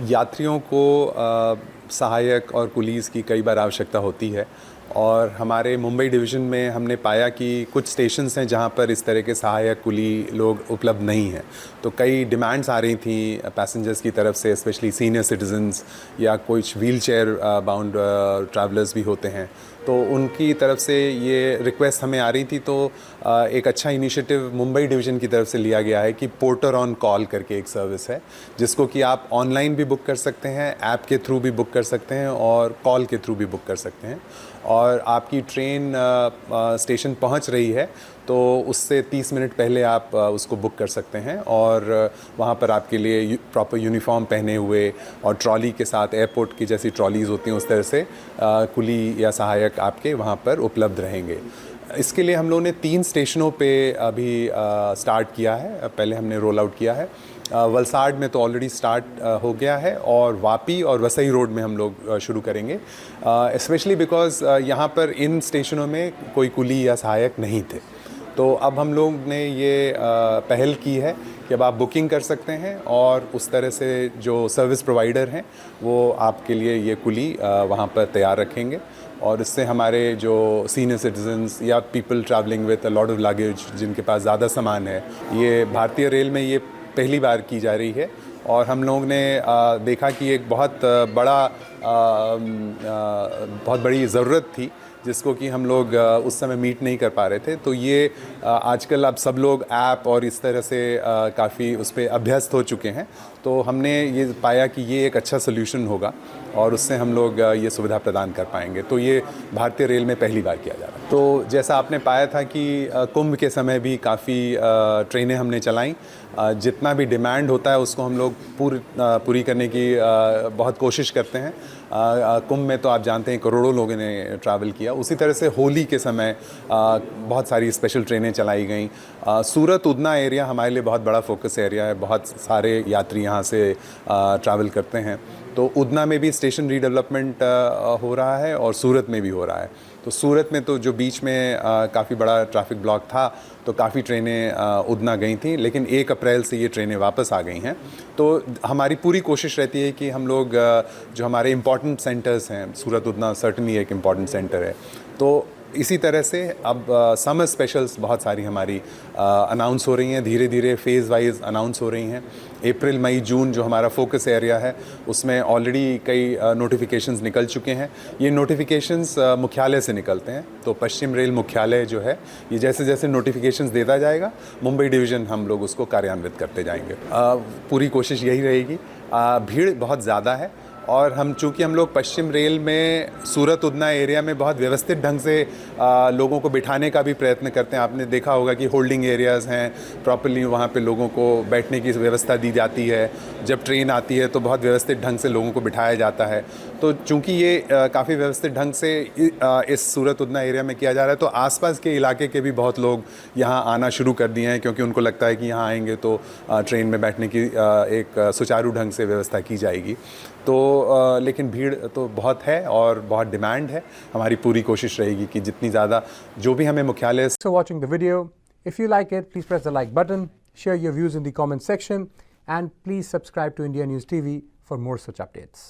यात्रियों को सहायक और कुलीज़ की कई बार आवश्यकता होती है और हमारे मुंबई डिवीज़न में हमने पाया कि कुछ स्टेशंस हैं जहां पर इस तरह के सहायक कुली लोग उपलब्ध नहीं हैं। तो कई डिमांड्स आ रही थी पैसेंजर्स की तरफ से, स्पेशली सीनियर सिटीजन्स या कुछ व्हीलचेयर बाउंड ट्रैवलर्स भी होते हैं, तो उनकी तरफ से ये रिक्वेस्ट हमें आ रही थी। तो एक अच्छा इनिशिएटिव मुंबई डिवीज़न की तरफ से लिया गया है कि पोर्टर ऑन कॉल करके एक सर्विस है, जिसको कि आप ऑनलाइन भी बुक कर सकते हैं, ऐप के थ्रू भी बुक कर सकते हैं और कॉल के थ्रू भी बुक कर सकते हैं। और आपकी ट्रेन स्टेशन पहुंच रही है तो उससे 30 मिनट पहले आप उसको बुक कर सकते हैं और वहाँ पर आपके लिए प्रॉपर यूनिफॉर्म पहने हुए और ट्रॉली के साथ, एयरपोर्ट की जैसी ट्रॉलीज़ होती हैं उस तरह से कुली या सहायक आपके वहाँ पर उपलब्ध रहेंगे। इसके लिए हम लोगों ने 3 स्टेशनों पे अभी स्टार्ट किया है। पहले हमने रोल आउट किया है, वलसाड में तो ऑलरेडी स्टार्ट हो गया है और वापी और वसई रोड में हम लोग शुरू करेंगे, स्पेशली बिकॉज़ यहाँ पर इन स्टेशनों में कोई कुली या सहायक नहीं थे। तो अब हम लोग ने ये पहल की है कि अब आप बुकिंग कर सकते हैं और उस तरह से जो सर्विस प्रोवाइडर हैं वो आपके लिए ये कुली वहाँ पर तैयार रखेंगे और इससे हमारे जो सीनियर सिटीजन्स या people travelling with a lot of luggage, जिनके पास ज़्यादा सामान है, ये भारतीय रेल में ये पहली बार की जा रही है। और हम लोग ने देखा कि एक बहुत बड़ी ज़रूरत थी जिसको कि हम लोग उस समय मीट नहीं कर पा रहे थे। तो ये आजकल अब सब लोग ऐप और इस तरह से काफ़ी उस पर अभ्यस्त हो चुके हैं, तो हमने ये पाया कि ये एक अच्छा सोल्यूशन होगा और उससे हम लोग ये सुविधा प्रदान कर पाएंगे। तो ये भारतीय रेल में पहली बार किया जा रहा है। तो जैसा आपने पाया था कि कुंभ के समय भी काफ़ी ट्रेनें हमने चलाईं। जितना भी डिमांड होता है उसको हम लोग पूरी करने की बहुत कोशिश करते हैं। कुंभ में तो आप जानते हैं करोड़ों लोगों ने ट्रैवल किया। उसी तरह से होली के समय बहुत सारी स्पेशल ट्रेनें चलाई गईं। सूरत उधना एरिया हमारे लिए बहुत बड़ा फोकस एरिया है, बहुत सारे यात्री यहाँ से ट्रैवल करते हैं। तो उधना में भी स्टेशन रीडेवलपमेंट हो रहा है और सूरत में भी हो रहा है। तो सूरत में तो जो बीच में काफ़ी बड़ा ट्रैफिक ब्लॉक था तो काफ़ी ट्रेनें उधना गई थी, लेकिन 1 अप्रैल से ये ट्रेनें वापस आ गई हैं। तो हमारी पूरी कोशिश रहती है कि हम लोग जो हमारे इम्पॉर्टेंट सेंटर्स हैं, सूरत उधना सर्टनली एक इम्पॉर्टेंट सेंटर है, तो इसी तरह से अब समर स्पेशल्स बहुत सारी हमारी अनाउंस हो रही हैं, धीरे धीरे फेज़ वाइज अनाउंस हो रही हैं। अप्रैल, मई, जून जो हमारा फोकस एरिया है उसमें ऑलरेडी कई नोटिफिकेशंस निकल चुके हैं। ये नोटिफिकेशंस मुख्यालय से निकलते हैं, तो पश्चिम रेल मुख्यालय जो है ये जैसे जैसे नोटिफिकेशंस देता जाएगा, मुंबई डिवीज़न हम लोग उसको कार्यान्वित करते जाएंगे। पूरी कोशिश यही रहेगी। भीड़ बहुत ज़्यादा है और चूँकि हम लोग पश्चिम रेल में सूरत उधना एरिया में बहुत व्यवस्थित ढंग से लोगों को बिठाने का भी प्रयत्न करते हैं। आपने देखा होगा कि होल्डिंग एरियाज़ हैं, प्रॉपर्ली वहाँ पे लोगों को बैठने की व्यवस्था दी जाती है। जब ट्रेन आती है तो बहुत व्यवस्थित ढंग से लोगों को बिठाया जाता है। तो चूँकि ये काफ़ी व्यवस्थित ढंग से इस सूरत उधना एरिया में किया जा रहा है, तो आसपास के इलाके के भी बहुत लोग यहाँ आना शुरू कर दिए हैं, क्योंकि उनको लगता है कि यहाँ आएंगे तो ट्रेन में बैठने की एक सुचारू ढंग से व्यवस्था की जाएगी। तो लेकिन भीड़ तो बहुत है और बहुत डिमांड है। हमारी पूरी कोशिश रहेगी कि जितनी ज़्यादा जो भी हमें मुख्यालय। So watching the video, if you like it, please press the like button, share your views in the comment section, and please subscribe to India News TV for more such updates.